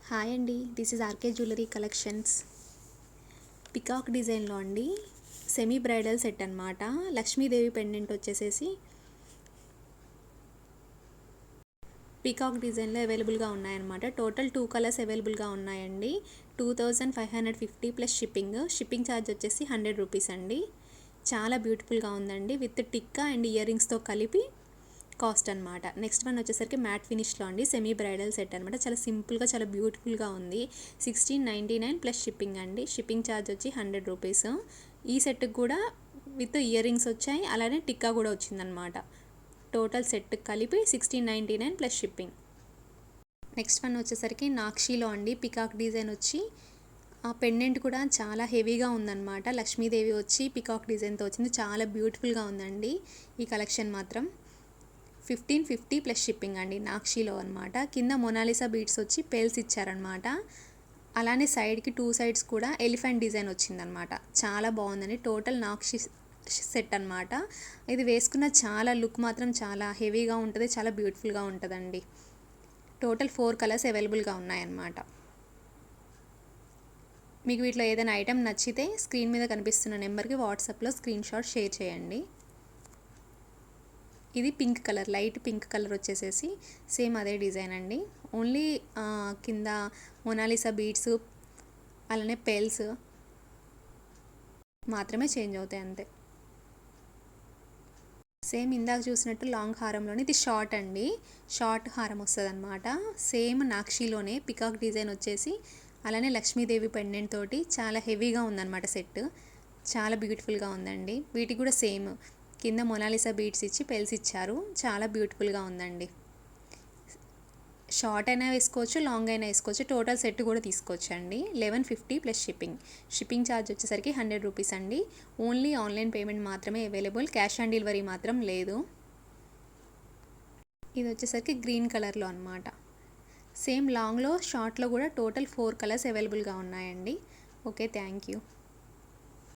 Hi అండి, this is RK jewellery collections. Peacock డిజైన్లో అండి, సెమీ బ్రైడల్ సెట్ అనమాట. లక్ష్మీదేవి పెండెంట్ వచ్చేసేసి పికాక్ డిజైన్లో అవైలబుల్గా ఉన్నాయన్నమాట. టోటల్ 2 కలర్స్ అవైలబుల్గా ఉన్నాయండి. 2550 ప్లస్ షిప్పింగ్ ఛార్జ్ వచ్చేసి 100 రూపీస్ అండి. చాలా బ్యూటిఫుల్గా ఉందండి, విత్ టిక్కా అండ్ ఇయర్ రింగ్స్తో కలిపి కాస్ట్ అనమాట. నెక్స్ట్ వన్ వచ్చేసరికి మ్యాట్ ఫినిష్లో అండి, సెమీ బ్రైడల్ సెట్ అనమాట. చాలా సింపుల్గా చాలా బ్యూటిఫుల్గా ఉంది. 1699 ప్లస్ షిప్పింగ్ అండి. షిప్పింగ్ ఛార్జ్ వచ్చి 100 రూపీస్. ఈ సెట్కి కూడా విత్ ఇయర్ రింగ్స్ వచ్చాయి, అలానే టిక్కా కూడా వచ్చిందనమాట. టోటల్ సెట్ కలిపి 1699 ప్లస్ షిప్పింగ్. నెక్స్ట్ వన్ వచ్చేసరికి నాక్షీలో అండి, పికాక్ డిజైన్ వచ్చి ఆ పెండెంట్ కూడా చాలా హెవీగా ఉందన్నమాట. లక్ష్మీదేవి వచ్చి పికాక్ డిజైన్తో వచ్చింది, చాలా బ్యూటిఫుల్గా ఉందండి ఈ కలెక్షన్ మాత్రం. 1550 ప్లస్ షిప్పింగ్ అండి, నాక్షీలో అనమాట. కింద మొనాలిసా బీడ్స్ వచ్చి పేల్స్ ఇచ్చారనమాట. అలానే సైడ్కి 2 సైడ్స్ కూడా ఎలిఫెంట్ డిజైన్ వచ్చిందనమాట. చాలా బాగుందండి. టోటల్ నాక్షి సెట్ అనమాట. ఇది వేసుకున్న చాలా లుక్ మాత్రం చాలా హెవీగా ఉంటుంది, చాలా బ్యూటిఫుల్గా ఉంటుందండి. టోటల్ 4 కలర్స్ అవైలబుల్గా ఉన్నాయన్నమాట. మీకు వీటిలో ఏదైనా ఐటెం నచ్చితే స్క్రీన్ మీద కనిపిస్తున్న నెంబర్కి వాట్సాప్లో స్క్రీన్ షాట్ షేర్ చేయండి. ఇది pink colour, light pink colour వచ్చేసేసి సేమ్ అదే డిజైన్ అండి. ఓన్లీ కింద మొనాలిసా బీడ్స్ అలానే పెల్స్ మాత్రమే చేంజ్ అవుతాయి అంతే. సేమ్ ఇందాక చూసినట్టు లాంగ్ హారంలోనే ఇది షార్ట్ అండి, షార్ట్ హారం వస్తుంది అనమాట. సేమ్ నాక్షీలోనే పికాక్ డిజైన్ వచ్చేసి అలానే లక్ష్మీదేవి పెండెంట్ తోటి చాలా హెవీగా ఉందన్నమాట సెట్. చాలా బ్యూటిఫుల్గా ఉందండి. వీటికి కూడా సేమ్ కింద మొనాలిసా బీడ్స్ ఇచ్చి పెల్స్ ఇచ్చారు, చాలా బ్యూటిఫుల్గా ఉందండి. షార్ట్ అయినా వేసుకోవచ్చు, లాంగ్ అయినా వేసుకోవచ్చు. టోటల్ సెట్ కూడా తీసుకోవచ్చు అండి. 1150 ప్లస్ షిప్పింగ్ ఛార్జ్ వచ్చేసరికి 100 రూపీస్ అండి. ఓన్లీ ఆన్లైన్ పేమెంట్ మాత్రమే అవైలబుల్, క్యాష్ ఆన్ డెలివరీ మాత్రం లేదు. ఇది వచ్చేసరికి గ్రీన్ కలర్లో అనమాట. సేమ్ లాంగ్లో షార్ట్లో కూడా టోటల్ 4 కలర్స్ అవైలబుల్గా ఉన్నాయండి. Okay, thank you.